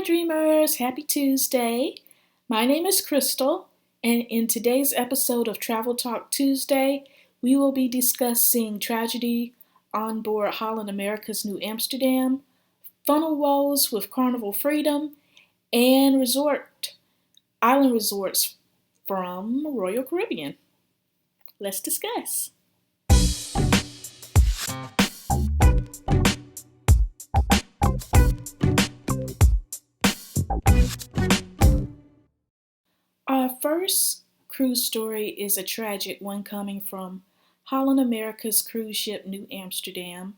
Hi dreamers, happy Tuesday. My name is Crystal, and in today's episode of Travel Talk Tuesday, we will be discussing tragedy on board Holland America's New Amsterdam, funnel woes with Carnival Freedom, and island resorts from Royal Caribbean. Let's discuss. Our first cruise story is a tragic one coming from Holland America's cruise ship New Amsterdam.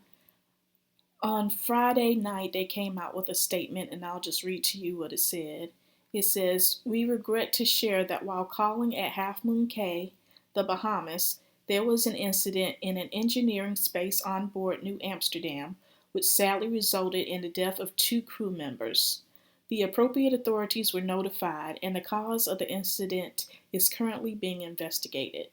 On Friday night, they came out with a statement, and I'll just read to you what it said. It says, "We regret to share that while calling at Half Moon Cay, the Bahamas, there was an incident in an engineering space on board New Amsterdam, which sadly resulted in the death of two crew members. The appropriate authorities were notified, and the cause of the incident is currently being investigated.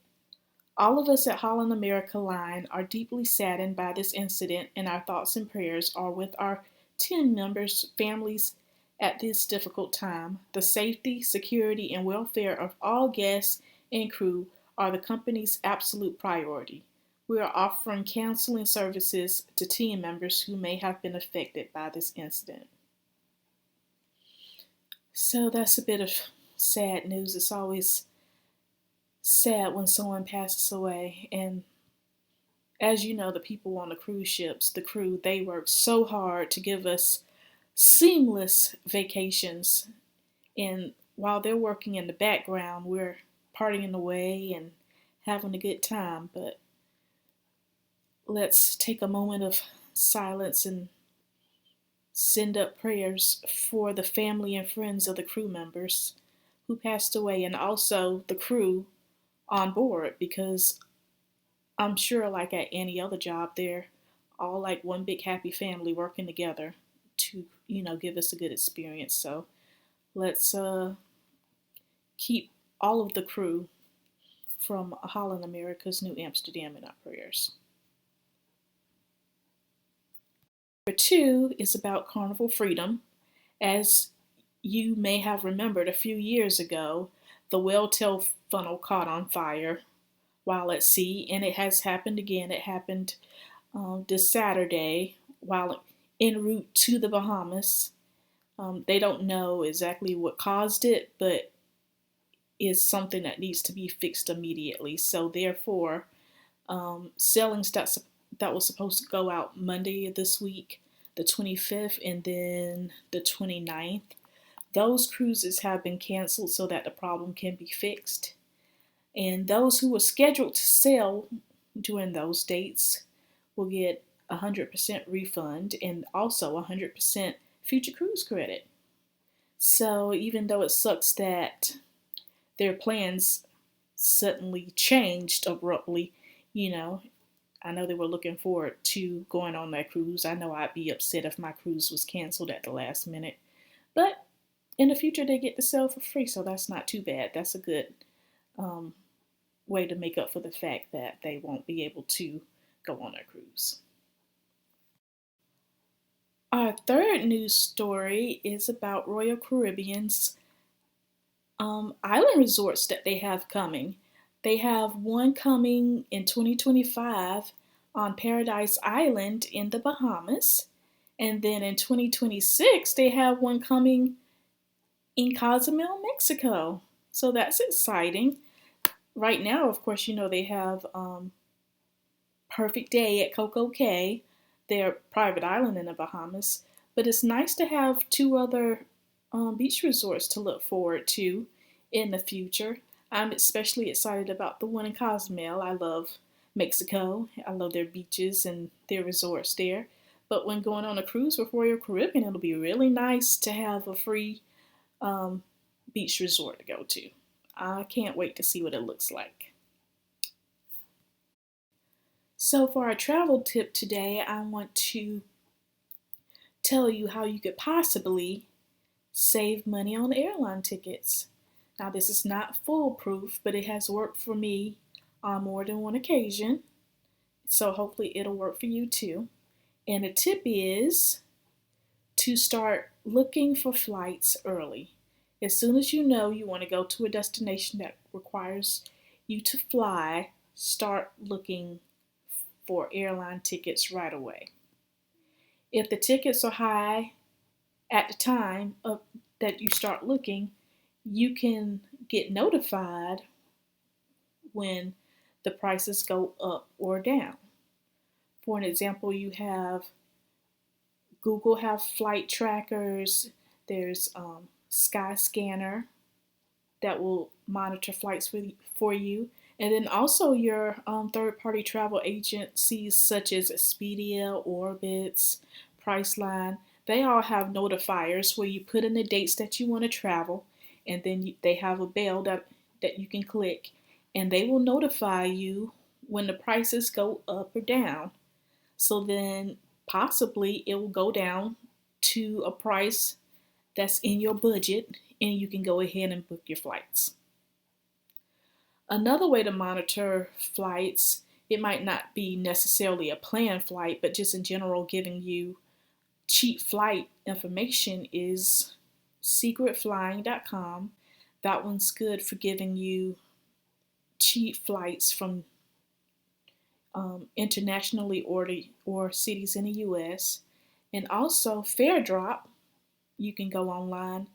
All of us at Holland America Line are deeply saddened by this incident, and our thoughts and prayers are with our team members' families at this difficult time. The safety, security, and welfare of all guests and crew are the company's absolute priority. We are offering counseling services to team members who may have been affected by this incident." So that's a bit of sad news. It's always sad when someone passes away. And as you know, the people on the cruise ships, the crew, they work so hard to give us seamless vacations. And while they're working in the background, we're partying away and having a good time. But let's take a moment of silence and send up prayers for the family and friends of the crew members who passed away, and also the crew on board, because I'm sure, like at any other job, they're all like one big happy family working together to, give us a good experience. So let's keep all of the crew from Holland America's New Amsterdam in our prayers. Number two is about Carnival Freedom. As you may have remembered, a few years ago, the whale-tail funnel caught on fire while at sea, and it has happened again. It happened this Saturday while en route to the Bahamas. They don't know exactly what caused it, but it's something that needs to be fixed immediately. So therefore, sailings that was supposed to go out Monday of this week, the 25th, and then the 29th, those cruises have been canceled so that the problem can be fixed. And those who were scheduled to sail during those dates will get 100% refund and also 100% future cruise credit. So even though it sucks that their plans suddenly changed abruptly, I know they were looking forward to going on that cruise. I know I'd be upset if my cruise was canceled at the last minute. But in the future, they get to sail for free, so that's not too bad. That's a good way to make up for the fact that they won't be able to go on a cruise. Our third news story is about Royal Caribbean's island resorts that they have coming. They have one coming in 2025 on Paradise Island in the Bahamas. And then in 2026, they have one coming in Cozumel, Mexico. So that's exciting. Right now, of course, they have Perfect Day at Coco Cay, their private island in the Bahamas. But it's nice to have two other beach resorts to look forward to in the future. I'm especially excited about the one in Cozumel. I love Mexico. I love their beaches and their resorts there. But when going on a cruise with Royal Caribbean, it'll be really nice to have a free beach resort to go to. I can't wait to see what it looks like. So for our travel tip today, I want to tell you how you could possibly save money on airline tickets. Now, this is not foolproof, but it has worked for me on more than one occasion. So hopefully it'll work for you too. And the tip is to start looking for flights early. As soon as you know you want to go to a destination that requires you to fly, start looking for airline tickets right away. If the tickets are high at the time that you start looking, you can get notified when the prices go up or down. For an example, you have Google have flight trackers. There's Skyscanner that will monitor flights for you. And then also your third-party travel agencies such as Expedia, Orbitz, Priceline, they all have notifiers where you put in the dates that you want to travel, and then they have a bell that you can click, and they will notify you when the prices go up or down. So then possibly it will go down to a price that's in your budget, and you can go ahead and book your flights. Another way to monitor flights, it might not be necessarily a planned flight, but just in general giving you cheap flight information, is secretflying.com. That one's good for giving you cheap flights from internationally or cities in the US. And also FairDrop, you can go online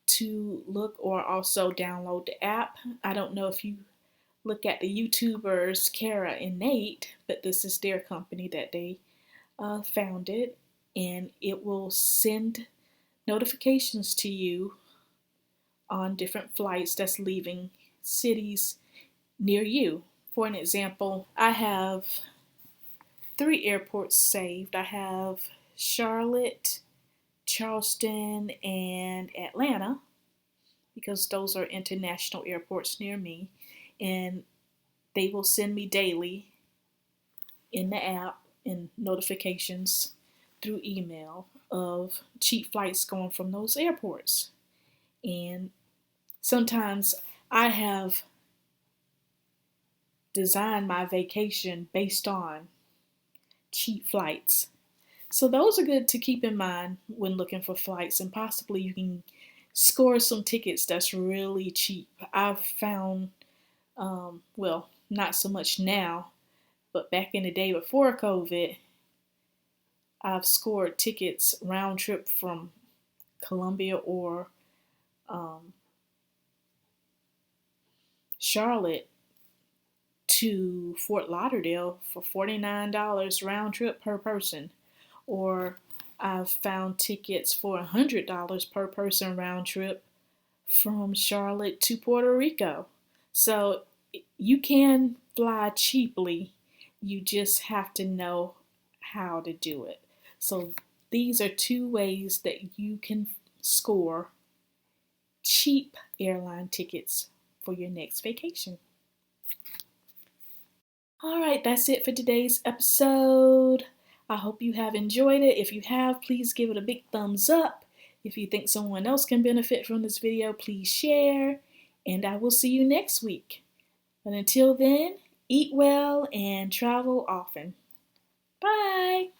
to look or also download the app. I don't know if you look at the YouTubers Kara and Nate, but this is their company that they founded, and it will send notifications to you on different flights that's leaving cities near you. For an example, I have 3 airports saved. I have Charlotte, Charleston, and Atlanta, because those are international airports near me, and they will send me daily in the app and notifications through email of cheap flights going from those airports. And sometimes I have designed my vacation based on cheap flights. So those are good to keep in mind when looking for flights, and possibly you can score some tickets that's really cheap. I've found, well, not so much now, but back in the day before COVID, I've scored tickets round trip from Columbia or Charlotte to Fort Lauderdale for $49 round trip per person. Or I've found tickets for $100 per person round trip from Charlotte to Puerto Rico. So you can fly cheaply, you just have to know how to do it. So these are 2 ways that you can score cheap airline tickets for your next vacation. All right, that's it for today's episode. I hope you have enjoyed it. If you have, please give it a big thumbs up. If you think someone else can benefit from this video, please share. And I will see you next week. But until then, eat well and travel often. Bye.